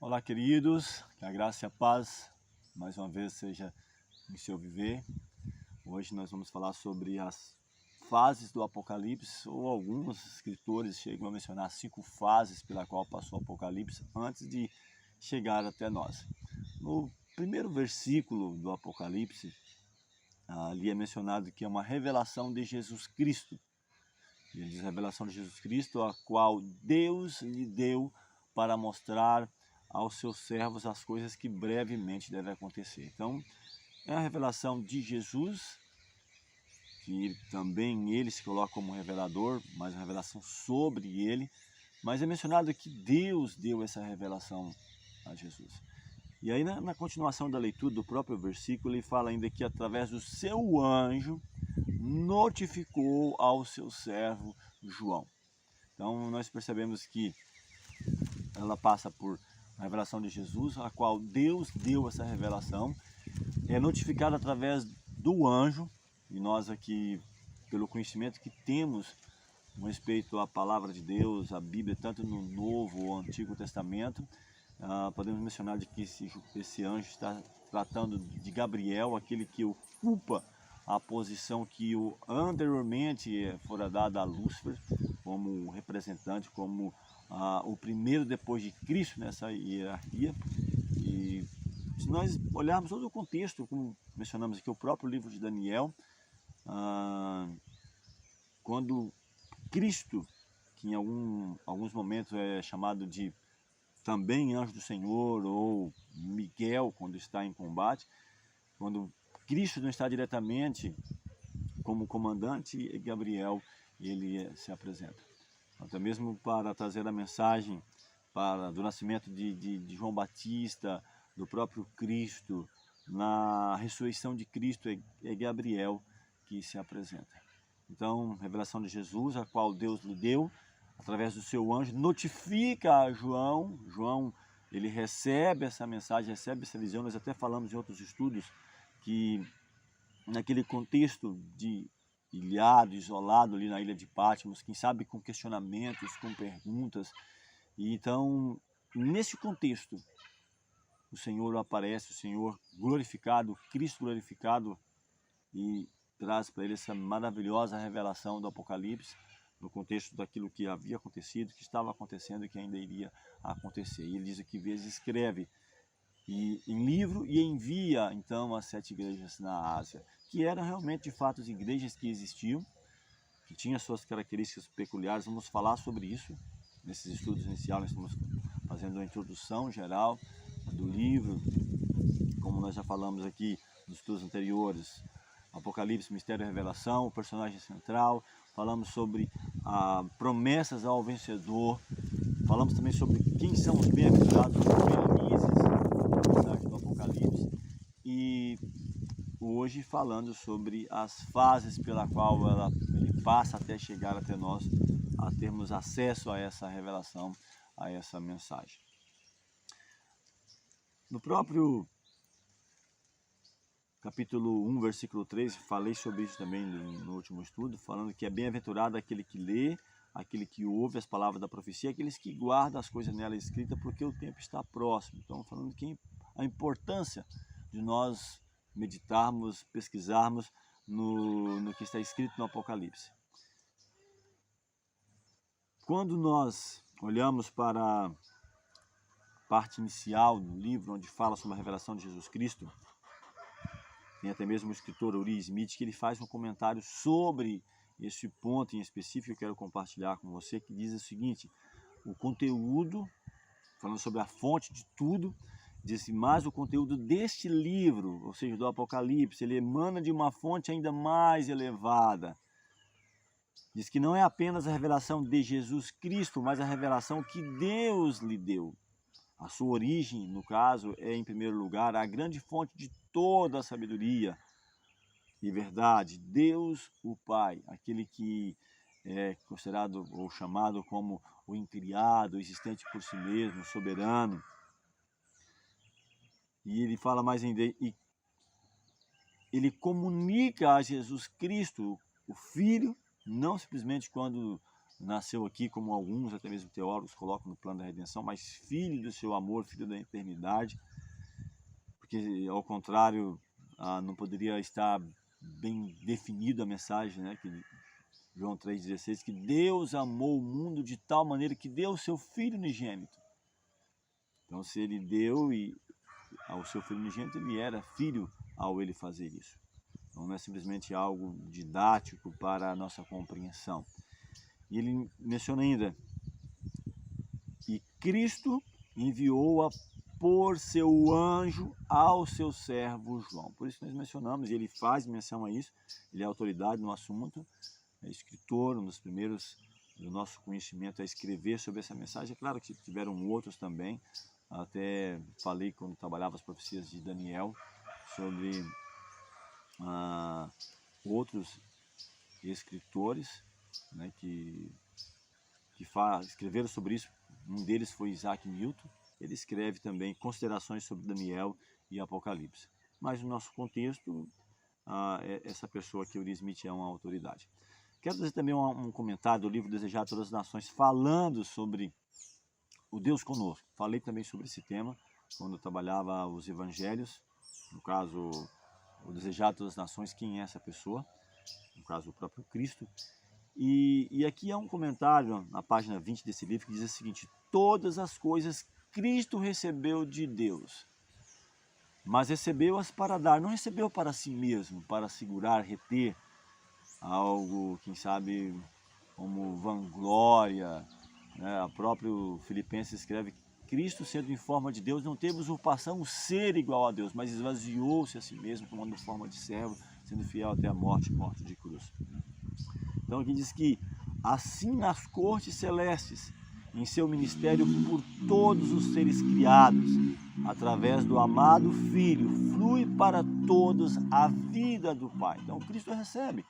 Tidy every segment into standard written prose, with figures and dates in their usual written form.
Olá, queridos, que a graça e a paz mais uma vez seja em seu viver. Hoje nós vamos falar sobre as fases do Apocalipse, ou alguns escritores chegam a mencionar 5 fases pela qual passou o Apocalipse antes de chegar até nós. No primeiro versículo do Apocalipse, ali é mencionado que é uma revelação de Jesus Cristo. Ele diz: revelação de Jesus Cristo, a qual Deus lhe deu para mostrar aos seus servos as coisas que brevemente devem acontecer. Então, é a revelação de Jesus, que também ele se coloca como revelador, mas uma revelação sobre ele. Mas é mencionado que Deus deu essa revelação a Jesus. E aí, na continuação da leitura do próprio versículo, ele fala ainda que através do seu anjo notificou ao seu servo João. Então, nós percebemos que ela passa por a revelação de Jesus, a qual Deus deu essa revelação, é notificada através do anjo, e nós aqui, pelo conhecimento que temos com respeito à palavra de Deus, a Bíblia, tanto no Novo ou Antigo Testamento, podemos mencionar de que esse anjo está tratando de Gabriel, aquele que ocupa a posição que anteriormente fora dada a Lúcifer, como representante, como o primeiro depois de Cristo nessa hierarquia. E se nós olharmos todo o contexto, como mencionamos aqui, o próprio livro de Daniel, quando Cristo, que em alguns momentos é chamado de também anjo do Senhor, ou Miguel, quando está em combate, quando Cristo não está diretamente como comandante, Gabriel, ele se apresenta. Até mesmo para trazer a mensagem do nascimento de João Batista, do próprio Cristo, na ressurreição de Cristo, é Gabriel que se apresenta. Então, revelação de Jesus, a qual Deus lhe deu, através do seu anjo, notifica a João. João, ele recebe essa mensagem, recebe essa visão. Nós até falamos em outros estudos que naquele contexto de ilhado, isolado ali na ilha de Patmos, quem sabe com questionamentos, com perguntas. E então, nesse contexto, o Senhor aparece, o Senhor glorificado, Cristo glorificado, e traz para ele essa maravilhosa revelação do Apocalipse, no contexto daquilo que havia acontecido, que estava acontecendo e que ainda iria acontecer. E ele diz aqui, vezes escreve em livro e envia então as 7 igrejas na Ásia, que eram realmente de fato as igrejas que existiam, que tinham suas características peculiares. Vamos falar sobre isso nesses estudos iniciais. Nós estamos fazendo uma introdução geral do livro, como nós já falamos aqui nos estudos anteriores. Apocalipse, mistério e revelação, o personagem central. Falamos sobre promessas ao vencedor. Falamos também sobre quem são os bem-aventurados, os felizes, a mensagem do Apocalipse. E hoje falando sobre as fases pela qual ele passa até chegar até nós, a termos acesso a essa revelação, a essa mensagem. No próprio capítulo 1, versículo 3, falei sobre isso também no último estudo, falando que é bem-aventurado aquele que lê, aquele que ouve as palavras da profecia, aqueles que guardam as coisas nela escritas, porque o tempo está próximo. Então, falando que a importância de nós meditarmos, pesquisarmos no que está escrito no Apocalipse. Quando nós olhamos para a parte inicial do livro, onde fala sobre a revelação de Jesus Cristo, tem até mesmo o escritor Uri Smith, que ele faz um comentário sobre esse ponto em específico que eu quero compartilhar com você, que diz o seguinte: o conteúdo, falando sobre a fonte de tudo, diz mais o conteúdo deste livro, ou seja, do Apocalipse, ele emana de uma fonte ainda mais elevada. Diz que não é apenas a revelação de Jesus Cristo, mas a revelação que Deus lhe deu. A sua origem, no caso, é em primeiro lugar a grande fonte de toda a sabedoria e verdade. Deus, o Pai, aquele que é considerado ou chamado como o incriado, existente por si mesmo, soberano. E ele fala mais ainda, e ele comunica a Jesus Cristo, o Filho, não simplesmente quando nasceu aqui, como alguns, até mesmo teólogos, colocam no plano da redenção, mas filho do seu amor, filho da eternidade, porque ao contrário, não poderia estar bem definido a mensagem, né, que João 3,16, que Deus amou o mundo de tal maneira que deu o seu Filho unigênito. Então, se ele deu ao seu Filho unigênito, ele era filho ao ele fazer isso. Então, não é simplesmente algo didático para a nossa compreensão. E ele menciona ainda que Cristo enviou-a por seu anjo ao seu servo João. Por isso nós mencionamos, e ele faz menção a isso, ele é autoridade no assunto, é escritor, um dos primeiros do nosso conhecimento a escrever sobre essa mensagem. É claro que tiveram outros também, até falei quando trabalhava as profecias de Daniel, sobre outros escritores, né, que escreveram sobre isso. Um deles foi Isaac Newton. Ele escreve também considerações sobre Daniel e Apocalipse. Mas no nosso contexto, essa pessoa aqui, Uri Smith, é uma autoridade. Quero fazer também um comentário do livro Desejar a Todas as Nações, falando sobre o Deus conosco. Falei também sobre esse tema quando eu trabalhava os evangelhos, no caso, o Desejar a Todas as Nações, quem é essa pessoa? No caso, o próprio Cristo. E aqui há um comentário na página 20 desse livro que diz o seguinte: todas as coisas Cristo recebeu de Deus, mas recebeu-as para dar, não recebeu para si mesmo, para segurar, reter algo, quem sabe, como vanglória, né? A próprio Filipenses escreve que Cristo, sendo em forma de Deus, não teve usurpação o ser igual a Deus, mas esvaziou-se a si mesmo, tomando forma de servo, sendo fiel até a morte de cruz. Então aqui diz que assim nas cortes celestes, em seu ministério por todos os seres criados, através do amado Filho, flui para todos a vida do Pai. Então Cristo recebe.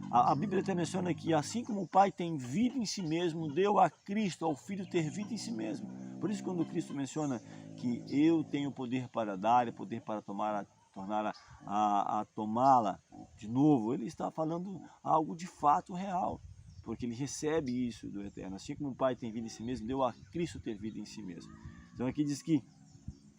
A Bíblia até menciona que assim como o Pai tem vida em si mesmo, deu a Cristo, ao Filho, ter vida em si mesmo. Por isso quando Cristo menciona que eu tenho poder para dar e poder para tornar a tomá-la de novo, ele está falando algo de fato real, porque ele recebe isso do Eterno. Assim como o Pai tem vida em si mesmo, deu a Cristo ter vida em si mesmo. Então aqui diz que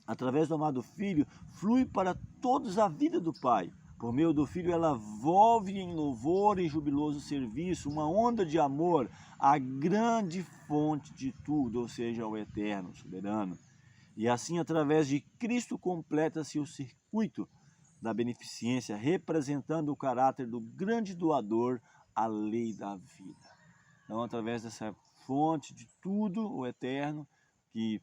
através do amado Filho, flui para todos a vida do Pai. Por meio do Filho, ela volve em louvor e jubiloso serviço, uma onda de amor, a grande fonte de tudo, ou seja, o Eterno, soberano. E assim, através de Cristo, completa-se o circuito da beneficência, representando o caráter do grande doador, a lei da vida. Então, através dessa fonte de tudo, o Eterno, que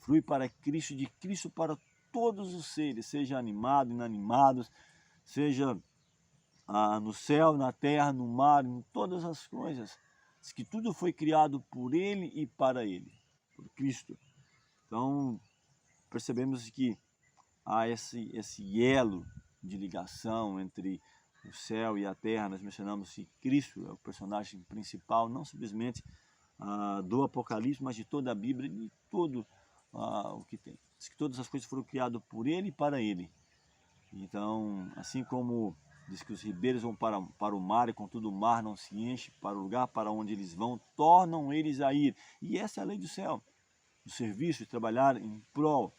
flui para Cristo, de Cristo para todos os seres, seja animados, inanimados, seja no céu, na terra, no mar, em todas as coisas. Diz que tudo foi criado por Ele e para Ele, por Cristo. Então, percebemos que há esse elo de ligação entre o céu e a terra. Nós mencionamos que Cristo é o personagem principal, não simplesmente do Apocalipse, mas de toda a Bíblia, de todo o que tem. Diz que todas as coisas foram criadas por Ele e para Ele. Então, assim como diz que os ribeiros vão para o mar e contudo o mar não se enche, para o lugar para onde eles vão, tornam eles a ir. E essa é a lei do céu, do serviço, de trabalhar em prol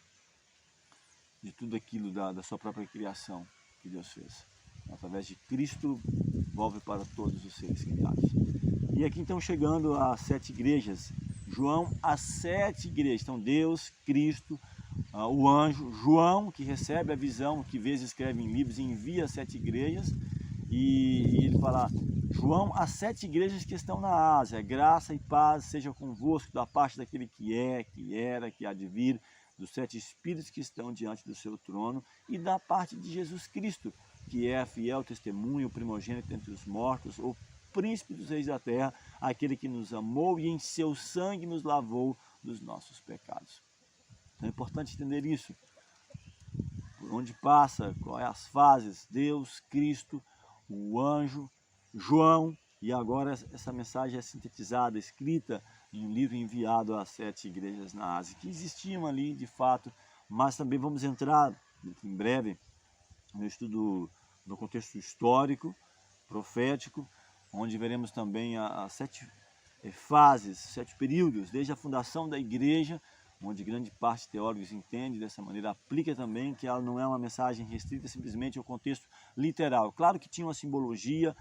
de tudo aquilo da sua própria criação que Deus fez. Através de Cristo, volve para todos os seres criados. E aqui então chegando às 7 igrejas, João, as 7 igrejas. Então Deus, Cristo, o anjo, João, que recebe a visão, que vezes escreve em livros e envia as 7 igrejas. E ele fala: João, as 7 igrejas que estão na Ásia, graça e paz seja convosco da parte daquele que é, que era, que há de vir, dos 7 espíritos que estão diante do seu trono, e da parte de Jesus Cristo, que é a fiel testemunha, o primogênito entre os mortos, o príncipe dos reis da terra, aquele que nos amou e em seu sangue nos lavou dos nossos pecados. Então é importante entender isso. Por onde passa, quais as fases, Deus, Cristo, o anjo, João, e agora essa mensagem é sintetizada, escrita em um livro enviado às 7 igrejas na Ásia, que existiam ali de fato, mas também vamos entrar em breve no estudo no contexto histórico, profético, onde veremos também as 7 fases, 7 períodos, desde a fundação da igreja, onde grande parte de teólogos entende dessa maneira, aplica também que ela não é uma mensagem restrita simplesmente ao contexto literal. Claro que tinha uma simbologia,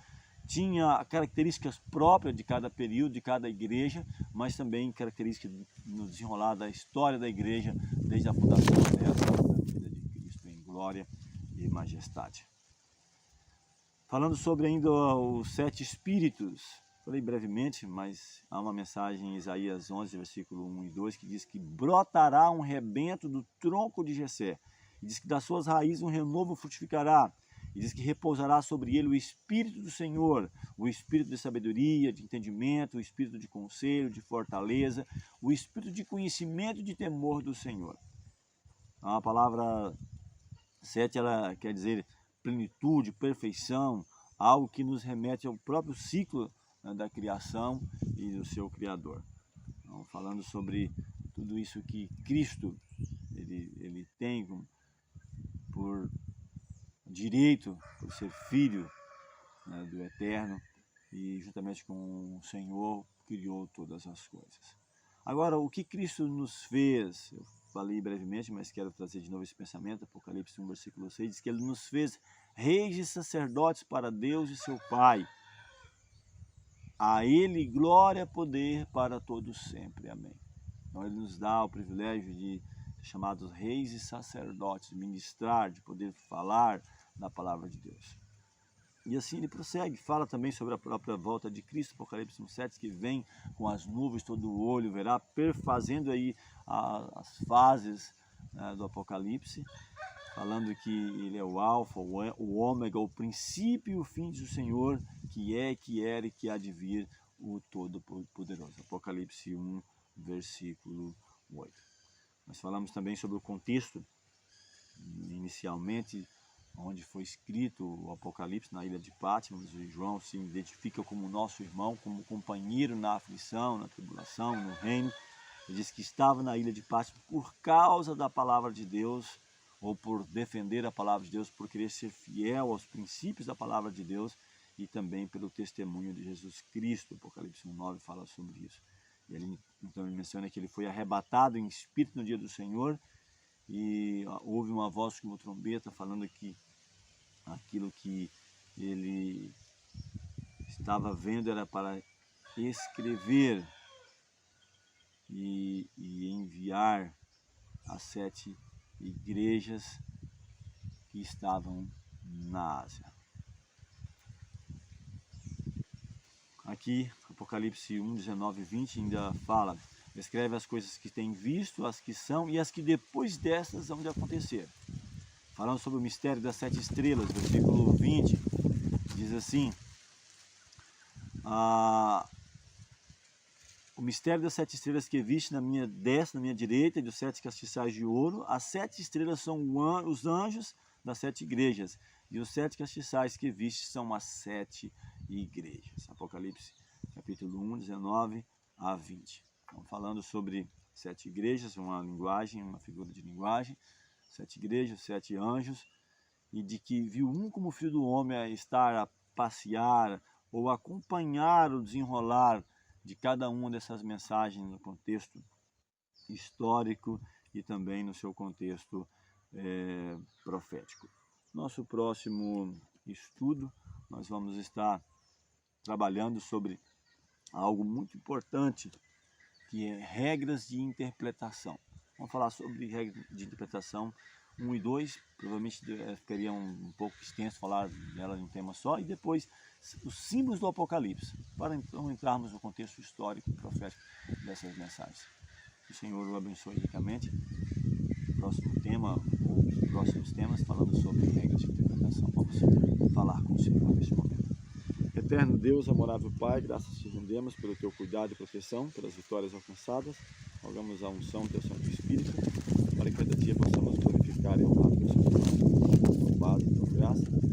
tinha características próprias de cada período, de cada igreja, mas também características no desenrolar da história da igreja, desde a fundação dela, da vida de Cristo em glória e majestade. Falando sobre ainda os 7 espíritos, falei brevemente, mas há uma mensagem em Isaías 11, versículo 1 e 2, que diz que brotará um rebento do tronco de Jessé, e diz que das suas raízes um renovo frutificará, e diz que repousará sobre ele o Espírito do Senhor, o Espírito de sabedoria, de entendimento, o Espírito de conselho, de fortaleza, o Espírito de conhecimento e de temor do Senhor. A palavra 7, ela quer dizer plenitude, perfeição, algo que nos remete ao próprio ciclo, né, da criação e do seu Criador. Então, falando sobre tudo isso que Cristo ele tem por direito, por ser filho, né, do Eterno, e juntamente com o Senhor criou todas as coisas. Agora, o que Cristo nos fez? Eu falei brevemente, mas quero trazer de novo esse pensamento. Apocalipse 1, versículo 6, diz que ele nos fez reis e sacerdotes para Deus e seu Pai. A ele glória e poder para todos sempre. Amém. Então ele nos dá o privilégio de ser chamados reis e sacerdotes, ministrar, de poder falar da palavra de Deus. E assim ele prossegue, fala também sobre a própria volta de Cristo, Apocalipse 1,7, que vem com as nuvens, todo o olho verá, perfazendo aí as fases, né, do Apocalipse, falando que ele é o alfa, o ômega, o princípio e o fim, diz o Senhor, que é, que era e que há de vir, o Todo-Poderoso. Apocalipse 1, versículo 8. Nós falamos também sobre o contexto, inicialmente, onde foi escrito o Apocalipse, na ilha de Patmos, e João se identifica como nosso irmão, como companheiro na aflição, na tribulação, no reino. Ele diz que estava na ilha de Patmos por causa da palavra de Deus, ou por defender a palavra de Deus, por querer ser fiel aos princípios da palavra de Deus, e também pelo testemunho de Jesus Cristo. Apocalipse 1,9 fala sobre isso. E então ele menciona que ele foi arrebatado em espírito no dia do Senhor, e houve uma voz como trombeta falando que aquilo que ele estava vendo era para escrever e enviar as 7 igrejas que estavam na Ásia. Aqui, Apocalipse 1, 19 e 20 ainda fala: escreve as coisas que tem visto, as que são e as que depois destas hão de acontecer. Falando sobre o mistério das 7 estrelas, versículo 20, diz assim: o mistério das 7 estrelas que viste na minha destra, na minha direita, e dos 7 castiçais de ouro. As 7 estrelas são os anjos das 7 igrejas, e os 7 castiçais que viste são as 7 igrejas. Apocalipse capítulo 1, 19 a 20. Então, falando sobre 7 igrejas, uma linguagem, uma figura de linguagem, 7 igrejas, 7 anjos, e de que viu um como filho do homem a estar a passear ou acompanhar o desenrolar de cada uma dessas mensagens no contexto histórico e também no seu contexto profético. Nosso próximo estudo, nós vamos estar trabalhando sobre algo muito importante, que é regras de interpretação. Vamos falar sobre regras de interpretação 1 e 2, provavelmente ficaria um pouco extenso falar dela em um tema só, e depois os símbolos do Apocalipse, para então entrarmos no contexto histórico e profético dessas mensagens. Que o Senhor o abençoe ricamente. Próximo tema, ou próximos temas, falando sobre regras de interpretação. Vamos falar com o Senhor neste momento. Eterno Deus, amorável Pai, graças te rendemos pelo teu cuidado e proteção, pelas vitórias alcançadas. Rogamos a unção do teu Santo Espírito, para que cada dia possamos glorificar e honrar o teu Santo Nome. Tua paz e tua graça.